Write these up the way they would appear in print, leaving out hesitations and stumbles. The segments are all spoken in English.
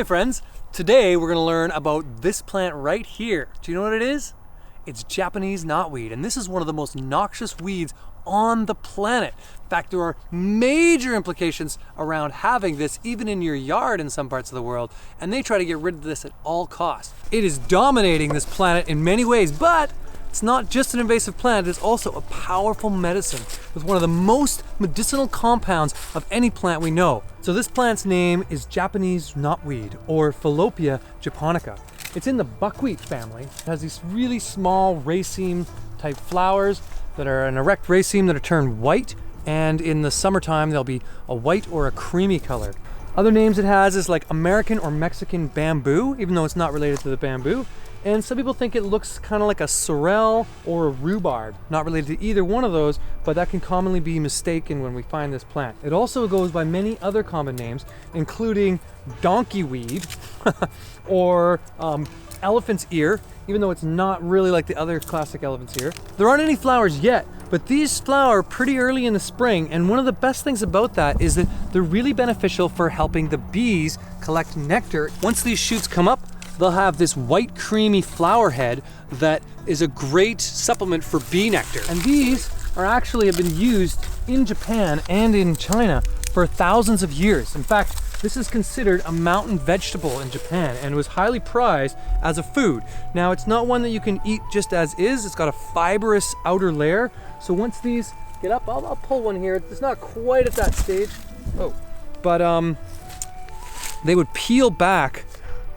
Hey friends, today we're going to learn about this plant right here. Do you know what it is? It's Japanese knotweed, and this is one of the most noxious weeds on the planet. In fact, there are major implications around having this even in your yard in some parts of the world, and they try to get rid of this at all costs. It is dominating this planet in many ways, but it's not just an invasive plant, it's also a powerful medicine with one of the most medicinal compounds of any plant we know. So this plant's name is Japanese knotweed, or Fallopia japonica. It's in the buckwheat family. It has these really small raceme type flowers that are an erect raceme that are turned white, and in the summertime they'll be a white or a creamy color. Other names it has is like American or Mexican bamboo, even though it's not related to the bamboo. And some people think it looks kind of like a sorrel or a rhubarb. Not related to either one of those, but that can commonly be mistaken when we find this plant. It also goes by many other common names, including donkey weed or elephant's ear, even though it's not really like the other classic elephant's ear. There aren't any flowers yet, but these flower pretty early in the spring, and one of the best things about that is that they're really beneficial for helping the bees collect nectar. Once these shoots come up, they'll have this white creamy flower head that is a great supplement for bee nectar. And these are actually have been used in Japan and in China for thousands of years. In fact, this is considered a mountain vegetable in Japan and was highly prized as a food. Now, it's not one that you can eat just as is. It's got a fibrous outer layer. So once these get up, I'll pull one here. It's not quite at that stage. Oh, but they would peel back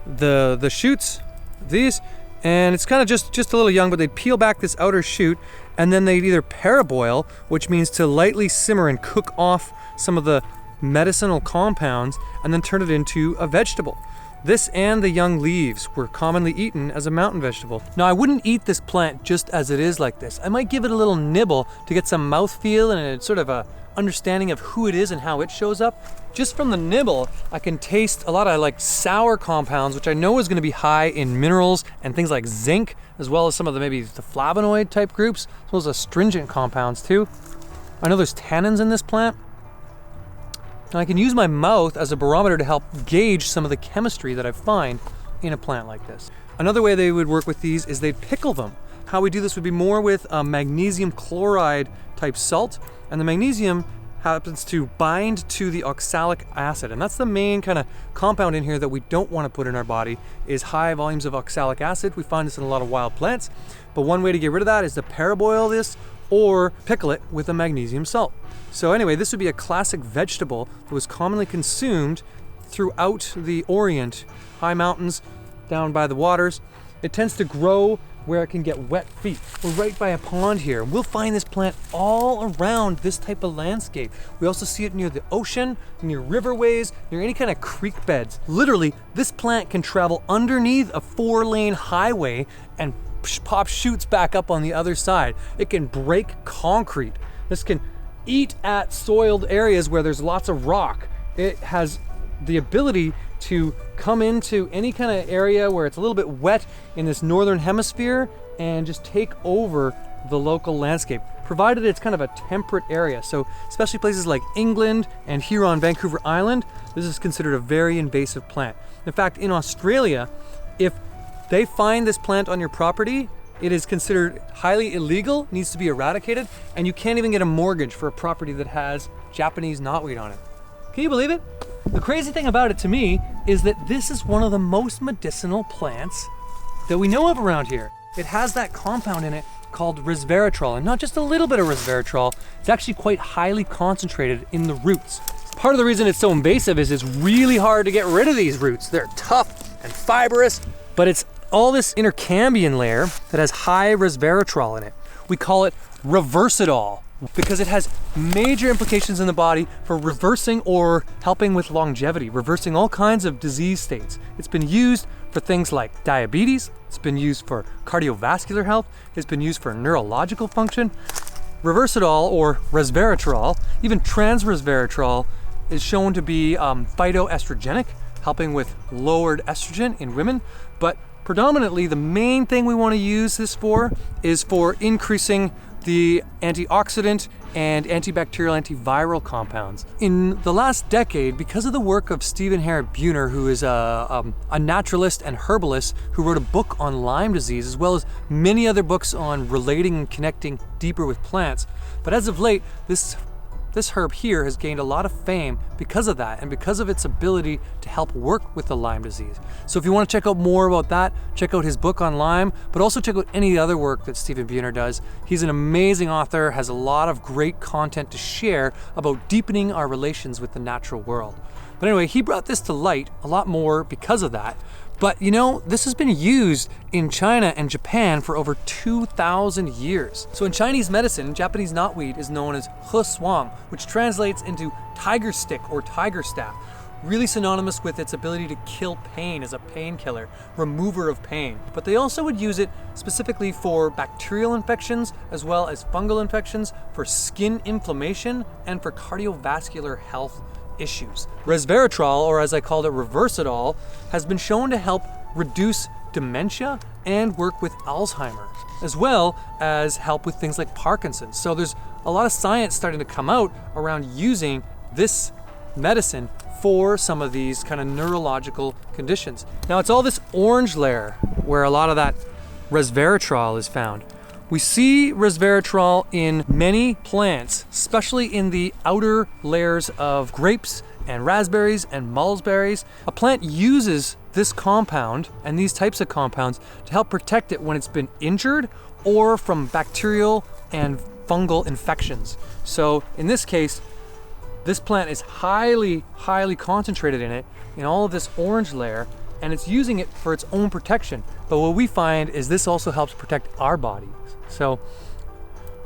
the shoots of these, and it's kind of just a little young, but they'd peel back this outer shoot, and then they'd either paraboil, which means to lightly simmer and cook off some of the medicinal compounds, and then turn it into a vegetable. This and the young leaves were commonly eaten as a mountain vegetable. Now, I wouldn't eat this plant just as it is like this. I might give it a little nibble to get some mouthfeel and a sort of a understanding of who it is and how it shows up. Just from the nibble, I can taste a lot of like sour compounds, which I know is going to be high in minerals and things like zinc, as well as some of the maybe the flavonoid type groups, as well as astringent compounds too. I know there's tannins in this plant. And I can use my mouth as a barometer to help gauge some of the chemistry that I find in a plant like this. Another way they would work with these is they'd pickle them. How we do this would be more with a magnesium chloride type salt, and the magnesium happens to bind to the oxalic acid, and that's the main kind of compound in here that we don't want to put in our body is high volumes of oxalic acid. We find this in a lot of wild plants, but one way to get rid of that is to paraboil this or pickle it with a magnesium salt. So anyway, this would be a classic vegetable that was commonly consumed throughout the Orient, high mountains down by the waters. It tends to grow where it can get wet feet. We're right by a pond here. We'll find this plant all around this type of landscape. We also see it near the ocean, near riverways, near any kind of creek beds. Literally, this plant can travel underneath a 4-lane highway and pop shoots back up on the other side. It can break concrete. This can eat at soiled areas where there's lots of rock. It has the ability to come into any kind of area where it's a little bit wet in this northern hemisphere and just take over the local landscape, provided it's kind of a temperate area. So especially places like England and here on Vancouver Island, this is considered a very invasive plant. In fact, in Australia, if they find this plant on your property, it is considered highly illegal, needs to be eradicated, and you can't even get a mortgage for a property that has Japanese knotweed on it. Can you believe it? The crazy thing about it to me is that this is one of the most medicinal plants that we know of around here. It has that compound in it called resveratrol, and not just a little bit of resveratrol, it's actually quite highly concentrated in the roots. Part of the reason it's so invasive is it's really hard to get rid of these roots. They're tough and fibrous, but it's all this intercambion layer that has high resveratrol in it. We call it reversidol because it has major implications in the body for reversing or helping with longevity, reversing all kinds of disease states. It's been used for things like diabetes, it's been used for cardiovascular health, it's been used for neurological function. Reversidol or resveratrol, even transresveratrol, is shown to be phytoestrogenic, helping with lowered estrogen in women, but predominantly the main thing we want to use this for is for increasing the antioxidant and antibacterial, antiviral compounds. In the last decade, because of the work of Stephen Buhner, who is a naturalist and herbalist who wrote a book on Lyme disease, as well as many other books on relating and connecting deeper with plants. But as of late, this herb here has gained a lot of fame because of that and because of its ability to help work with the Lyme disease. So if you want to check out more about that, check out his book on Lyme, but also check out any other work that Stephen Buhner does. He's an amazing author, has a lot of great content to share about deepening our relations with the natural world. But anyway, he brought this to light a lot more because of that. But you know, this has been used in China and Japan for over 2,000 years. So in Chinese medicine, Japanese knotweed is known as he suang, which translates into tiger stick or tiger staff, really synonymous with its ability to kill pain as a painkiller, remover of pain. But they also would use it specifically for bacterial infections, as well as fungal infections, for skin inflammation, and for cardiovascular health issues. Resveratrol, or as I called it, reversidol, has been shown to help reduce dementia and work with Alzheimer's, as well as help with things like Parkinson's. So there's a lot of science starting to come out around using this medicine for some of these kind of neurological conditions. Now it's all this orange layer where a lot of that resveratrol is found. We see resveratrol in many plants, especially in the outer layers of grapes and raspberries and mulberries. A plant uses this compound and these types of compounds to help protect it when it's been injured or from bacterial and fungal infections. So in this case, this plant is highly concentrated in all of this orange layer, and it's using it for its own protection. But what we find is this also helps protect our bodies. So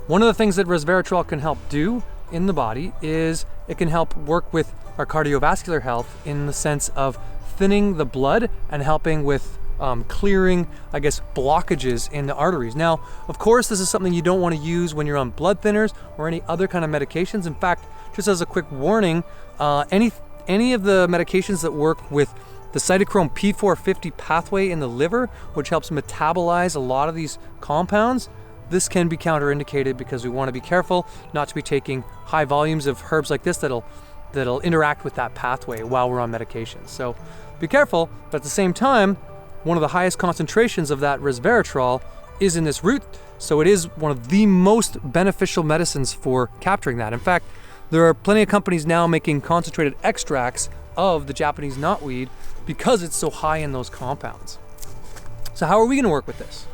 one of the things that resveratrol can help do in the body is it can help work with our cardiovascular health in the sense of thinning the blood and helping with clearing, I guess, blockages in the arteries. Now, of course, this is something you don't want to use when you're on blood thinners or any other kind of medications. In fact, just as a quick warning, any of the medications that work with the cytochrome P450 pathway in the liver, which helps metabolize a lot of these compounds, this can be counterindicated because we want to be careful not to be taking high volumes of herbs like this that'll interact with that pathway while we're on medication. So be careful, but at the same time, one of the highest concentrations of that resveratrol is in this root, so it is one of the most beneficial medicines for capturing that. In fact, there are plenty of companies now making concentrated extracts of the Japanese knotweed because it's so high in those compounds. So how are we going to work with this?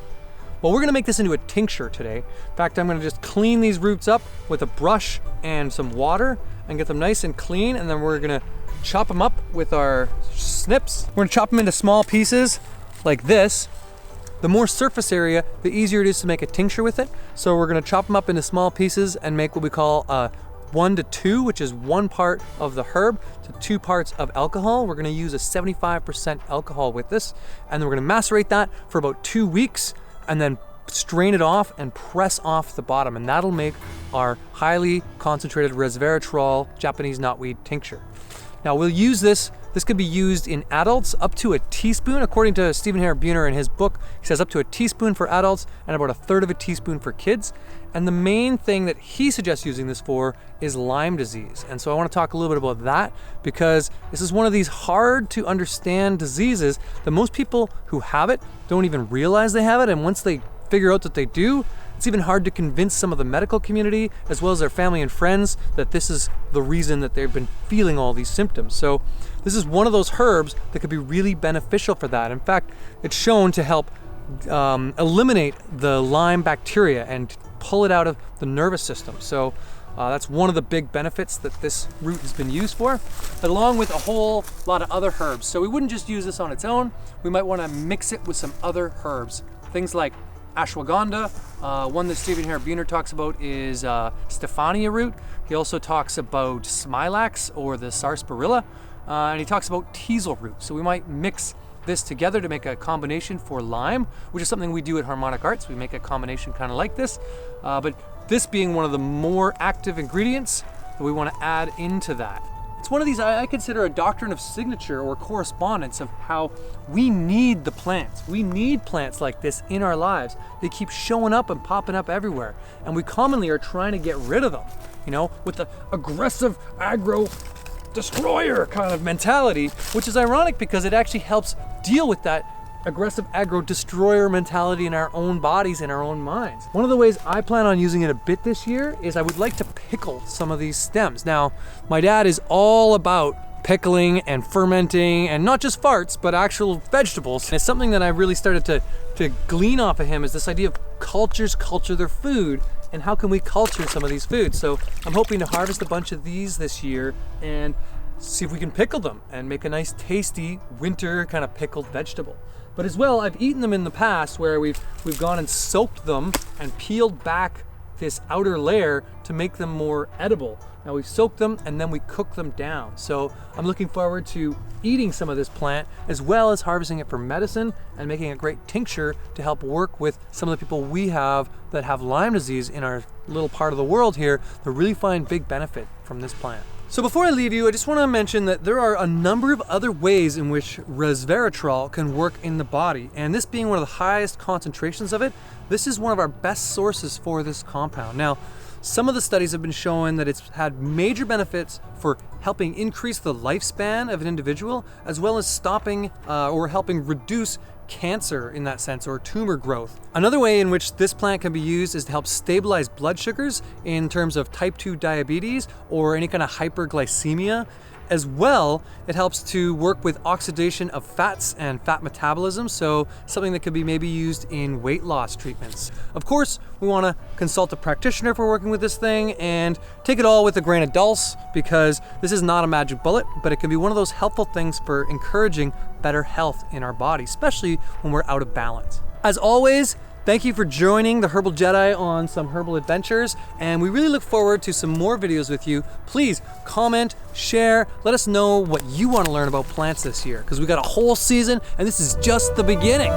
Well, we're going to make this into a tincture today. In fact, I'm going to just clean these roots up with a brush and some water and get them nice and clean, and then we're going to chop them up with our snips. We're going to chop them into small pieces like this. The more surface area, the easier it is to make a tincture with it. So we're going to chop them up into small pieces and make what we call 1 to 2, which is 1 part of the herb to 2 parts of alcohol. We're going to use a 75% alcohol with this, and then we're going to macerate that for about 2 weeks and then strain it off and press off the bottom, and that'll make our highly concentrated resveratrol Japanese knotweed tincture. Now we'll use this could be used in adults up to a teaspoon. According to Stephen Buhner in his book, he says up to a teaspoon for adults and about 1/3 of a teaspoon for kids. And the main thing that he suggests using this for is Lyme disease. And so I want to talk a little bit about that because this is one of these hard to understand diseases that most people who have it don't even realize they have it. And once they figure out that they do, it's even hard to convince some of the medical community as well as their family and friends that this is the reason that they've been feeling all these symptoms. So this is one of those herbs that could be really beneficial for that. In fact, it's shown to help eliminate the Lyme bacteria and pull it out of the nervous system. So that's one of the big benefits that this root has been used for, along with a whole lot of other herbs. So we wouldn't just use this on its own. We might want to mix it with some other herbs. Things like ashwagandha. One that Stephen Buhner talks about is Stephania root. He also talks about smilax or the sarsaparilla, and he talks about teasel root. So we might mix this together to make a combination for Lyme, which is something we do at Harmonic Arts. We make a combination kind of like this, but this being one of the more active ingredients that we want to add into that. It's one of these I consider a doctrine of signature or correspondence of how we need the plants. We need plants like this in our lives. They keep showing up and popping up everywhere, and we commonly are trying to get rid of them, you know, with the aggressive aggro destroyer kind of mentality, which is ironic because it actually helps deal with that aggressive aggro destroyer mentality in our own bodies and our own minds. One of the ways I plan on using it a bit this year is I would like to pickle some of these stems. Now, my dad is all about pickling and fermenting, and not just farts, but actual vegetables. And it's something that I really started to glean off of him, is this idea of cultures culture their food, and how can we culture some of these foods. So I'm hoping to harvest a bunch of these this year and see if we can pickle them and make a nice tasty winter kind of pickled vegetable. But as well, I've eaten them in the past where we've gone and soaked them and peeled back this outer layer to make them more edible. Now we soak them and then we cook them down. So I'm looking forward to eating some of this plant as well as harvesting it for medicine and making a great tincture to help work with some of the people we have that have Lyme disease in our little part of the world here that really find big benefit from this plant. So before I leave you, I just want to mention that there are a number of other ways in which resveratrol can work in the body, and this being one of the highest concentrations of it, this is one of our best sources for this compound. Now, some of the studies have been showing that it's had major benefits for helping increase the lifespan of an individual, as well as stopping or helping reduce cancer in that sense, or tumor growth. Another way in which this plant can be used is to help stabilize blood sugars in terms of type 2 diabetes or any kind of hyperglycemia. As well, it helps to work with oxidation of fats and fat metabolism, so something that could be maybe used in weight loss treatments. Of course, we want to consult a practitioner if we're working with this thing, and take it all with a grain of dulse, because this is not a magic bullet, but it can be one of those helpful things for encouraging better health in our body, especially when we're out of balance. As always, thank you for joining the Herbal Jedi on some herbal adventures, and we really look forward to some more videos with you. Please comment, share, let us know what you want to learn about plants this year, because we got a whole season and this is just the beginning.